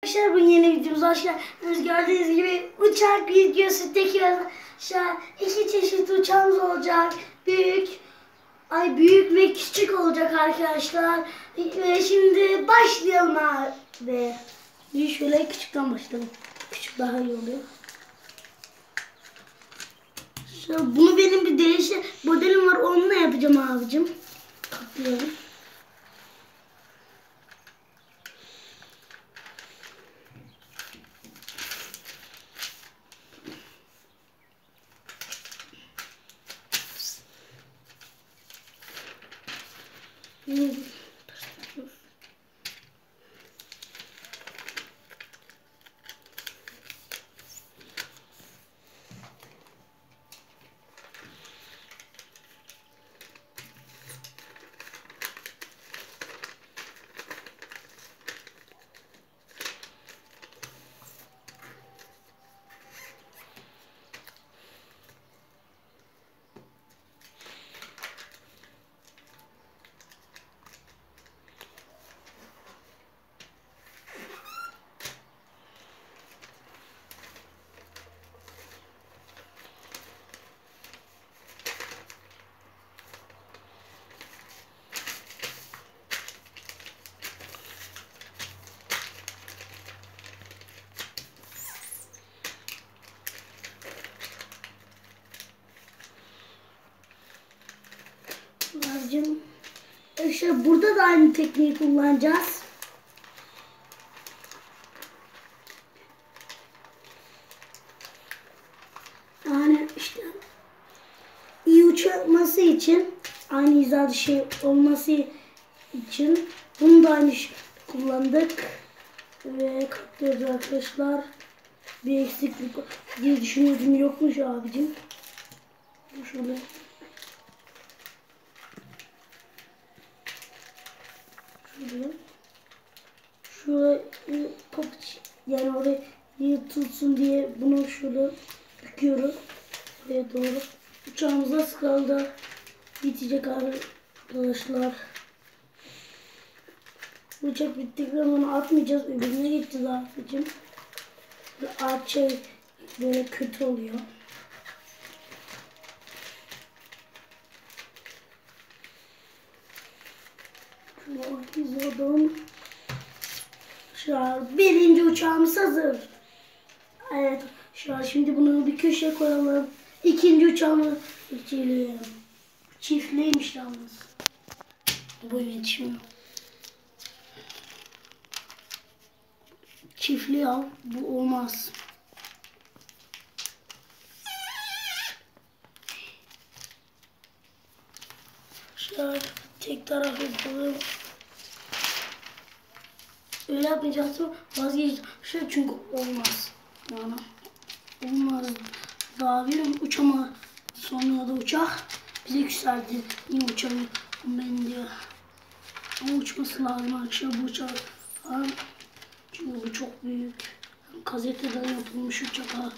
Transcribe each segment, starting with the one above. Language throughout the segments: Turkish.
Arkadaşlar bu yeni videomuza hoş geldiniz. Gördüğünüz gibi uçak videosu tekiyoruz. İki çeşit uçağımız olacak. Büyük ve küçük olacak arkadaşlar. Ve şimdi başlayalım abi. Bir şöyle küçükten başlayalım. Küçük daha iyi oluyor. Bunu benim bir değişik modelim var. Onunla yapacağım abicim. Katlıyorum. İşte burada da aynı tekniği kullanacağız. Yani işte iyi uçması için, aynı hizada şey olması için bunu da aynı kullandık ve katlıyoruz arkadaşlar. Bir eksiklik diye düşünüyordum, yokmuş abicim. Şöyle. Şurayı yani orayı tutsun diye bunu şöyle büküyorum. Buraya doğru. Uçağımız az kaldı. Bitecek arkadaşlar. Uçak bittikten sonra atmayacağız. Öbürüne gideceğiz abicim. At şey böyle kötü oluyor. Şu an birinci uçağımız hazır. Evet. Şu an şimdi bunu bir köşeye koyalım. İkinci uçağımız geçelim. Çiftliymiş yalnız. Bu yetişmiyor. Çiftli al. Bu olmaz. Şu an tek tarafı yapalım. Öyle yapmayacaksın. Vazgeçtim. Çünkü olmaz. Yani olmaz. Daha bir uçama sonra da uçak bize yükseldi. Niye uçamıyor ben diyor. Ama uçması lazım arkadaşlar bu uçak falan. Çünkü bu çok büyük. Gazeteden yapılmış uçak ha.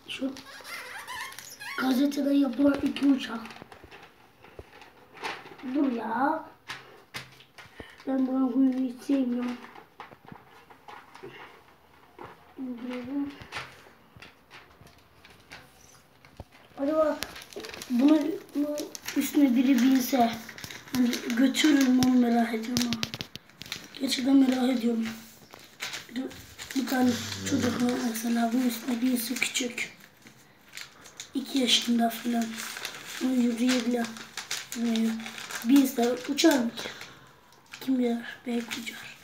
Şu gazeteden yapılan iki uçak. Dur ya. Ben buna huyunu hiç sevmiyorum. Acaba bunu üstüne biri binse hani götürürüm, onu merak ediyorum. Gerçekten merak ediyorum. Bir tane çocuk mesela bu üstüne binse, küçük. 2 yaşında falan. Bunu yürüyebilir. Binse uçar mı? Kim bilir, belki uçar.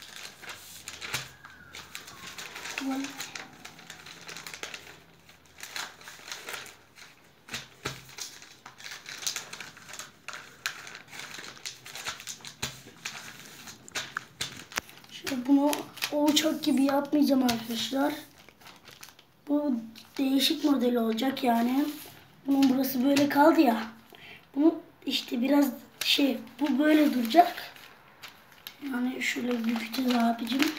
Bunu o uçak gibi yapmayacağım arkadaşlar. Bu değişik model olacak yani. Bunun burası böyle kaldı ya. Bunu işte biraz bu böyle duracak. Yani şöyle bükeceğiz abicim.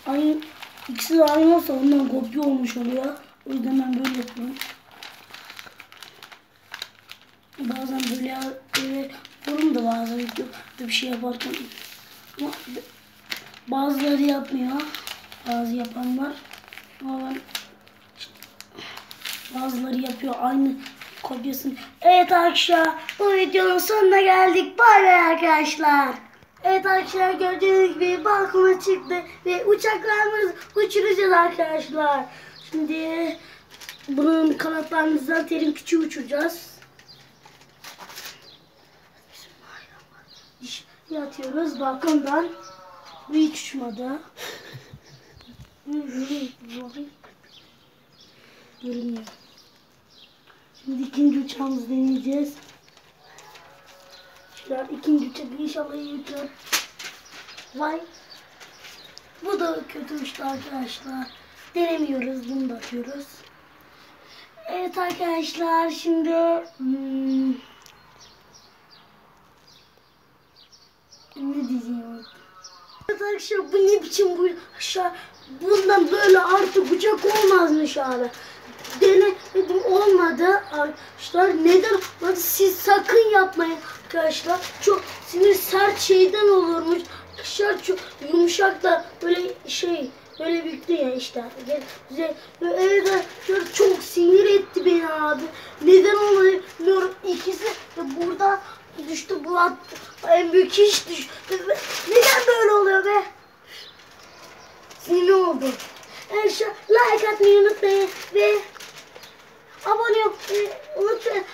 Aynı, ikisi de aynı olsa ondan kopya olmuş oluyor. O yüzden ben böyle yapıyorum. Bazen böyle yapıyorum da bazen bir şey yaparken. Ama Bazıları yapmıyor. Bazı yapanlar. Ama ben bazıları yapıyor aynı kopyasını. Evet arkadaşlar, bu videonun sonuna geldik. Bay bay arkadaşlar. Evet arkadaşlar, gördüğünüz gibi balkona çıktı ve uçaklarımız uçuracağız arkadaşlar. Şimdi bunun kanatlarını zaten küçüğü uçuracağız. Yatıyoruz balkondan. Bu hiç uçmadı. Görünüyor. Şimdi ikinci uçağımızı deneyeceğiz. Şöyle ikinci uçak inşallah iyi uçar. Vay. Bu da kötü uçtu arkadaşlar. Denemiyoruz, bunu da atıyoruz. Evet arkadaşlar, şimdi ne diyeceğim? Evet arkadaşlar, bu ne biçim bu aşağı, bundan böyle artık uçak olmazmış abi. Denedim, olmadı arkadaşlar. Neden? Bak, siz sakın yapmayın arkadaşlar. Çok sinir sert şeyden olurmuş. Arkadaşlar çok yumuşak da böyle şey, böyle büyüktü ya işte. Evet arkadaşlar, çok sinir etti beni abi. Neden olmadı bilmiyorum. İkisi de burada düştü, bu attı. En büyük hiç düştü. Neden böyle oluyor be? Sinir oldu. Arkadaşlar, like atmayı unutmayın ve abone olmayı unutmayın.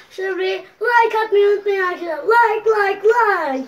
Like atmayı unutmayın arkadaşlar. Like.